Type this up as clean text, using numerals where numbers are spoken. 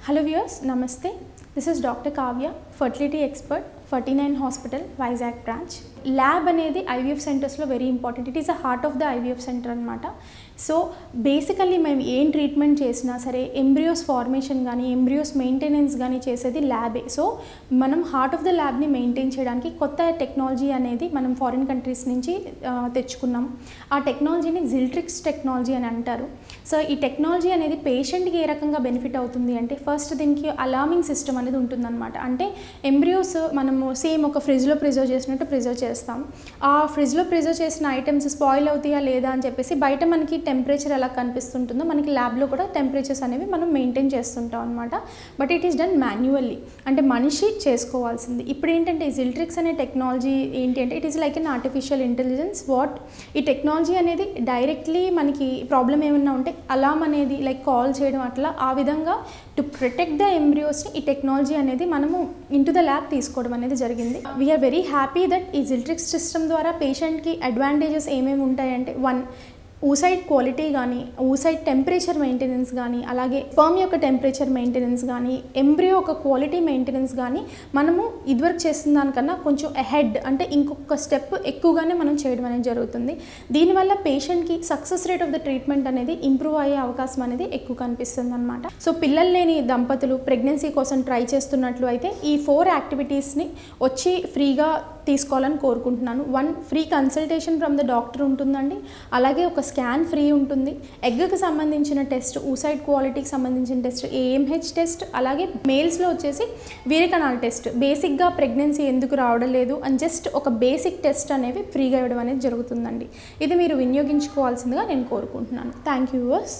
Hello viewers, Namaste. This is Dr. Kavya, fertility expert, 49 Hospital, Vizag branch. Lab అనేది IVF సెంటర్స్లో very important. It is the heart of the IVF center అనమాట. So basically మేము ఏం treatment చేసినా సరే embryos formation కానీ embryos maintenance కానీ చేసేది ల్యాబే. సో మనం హార్ట్ ఆఫ్ ద ల్యాబ్ని మెయింటైన్ చేయడానికి కొత్త టెక్నాలజీ అనేది మనం ఫారిన్ కంట్రీస్ నుంచి తెచ్చుకున్నాం. ఆ టెక్నాలజీని జిల్ట్రిక్స్ టెక్నాలజీ అని అంటారు. సో ఈ టెక్నాలజీ అనేది పేషెంట్కి ఏ రకంగా బెనిఫిట్ అవుతుంది అంటే ఫస్ట్ దీనికి అలార్మింగ్ సిస్టమ్ అనేది ఉంటుందన్నమాట. అంటే ఎంబ్రియోస్ మనము సేమ్ ఒక ఫ్రిడ్జ్లో ప్రిజర్వ్ చేసినట్టు ప్రిజర్వ్ చేస్తాం. ఆ ఫ్రిడ్జ్లో ప్రిజర్వ్ చేసిన ఐటమ్స్ స్పాయిల్ అవుతాయా లేదా అని చెప్పేసి బయట మనకి టెంపరేచర్ ఎలా కనిపిస్తుంటుందో మనకి ల్యాబ్లో కూడా టెంపరేచర్స్ అనేవి మనం మెయింటైన్ చేస్తుంటాం అనమాట. But it is done manually, అంటే మనిషి చేసుకోవాల్సింది. ఇప్పుడు ఏంటంటే జిల్ట్రిక్స్ అనే టెక్నాలజీ ఏంటి అంటే it is like an artificial intelligence. ఈ టెక్నాలజీ అనేది డైరెక్ట్లీ మనకి ప్రాబ్లం ఏమన్నా ఉంటే అలామ్ అనేది లైక్ కాల్ చేయడం అట్లా ఆ విధంగా టు ప్రొటెక్ట్ ద ఎంబ్రియోస్ని ఈ టెక్నాలజీ అనేది మనము ఇంటూ ద ల్యాబ్ తీసుకోవడం అనేది జరిగింది. వీఆర్ వెరీ హ్యాపీ దట్ ఈ జిల్ట్రిక్స్ సిస్టమ్ ద్వారా పేషెంట్కి అడ్వాంటేజెస్ ఏమేమి ఉంటాయంటే వన్, ఊసైడ్ క్వాలిటీ కానీ ఊసైడ్ టెంపరేచర్ మెయింటెనెన్స్ కానీ అలాగే స్పర్మ్ యొక్క టెంపరేచర్ మెయింటెనెన్స్ కానీ ఎంబ్రియో ఒక క్వాలిటీ మెయింటెనెన్స్ కానీ మనము ఇదివరకు చేసిన దానికన్నా కొంచెం అహెడ్ అంటే ఇంకొక స్టెప్ ఎక్కువగానే మనం చేయడం అనేది జరుగుతుంది. దీనివల్ల పేషెంట్కి success rate of the treatment అనేది ఇంప్రూవ్ అయ్యే అవకాశం అనేది ఎక్కువ కనిపిస్తుంది అనమాట. సో పిల్లలు లేని దంపతులు ప్రెగ్నెన్సీ కోసం ట్రై చేస్తున్నట్లు అయితే ఈ 4 యాక్టివిటీస్ని వచ్చి ఫ్రీగా తీసుకోవాలని కోరుకుంటున్నాను. 1, free consultation from the doctor ఉంటుందండి. అలాగే ఒక స్కాన్ ఫ్రీ ఉంటుంది. ఎగ్కి సంబంధించిన టెస్ట్, ఊసైడ్ క్వాలిటీకి సంబంధించిన టెస్ట్, AMH టెస్ట్, అలాగే మేల్స్లో వచ్చేసి వీరకణాల టెస్ట్. బేసిక్గా ప్రెగ్నెన్సీ ఎందుకు రావడం లేదు అని జస్ట్ ఒక బేసిక్ టెస్ట్ అనేవి ఫ్రీగా ఇవ్వడం అనేది జరుగుతుందండి. ఇది మీరు వినియోగించుకోవాల్సిందిగా నేను కోరుకుంటున్నాను. Thank you viewers.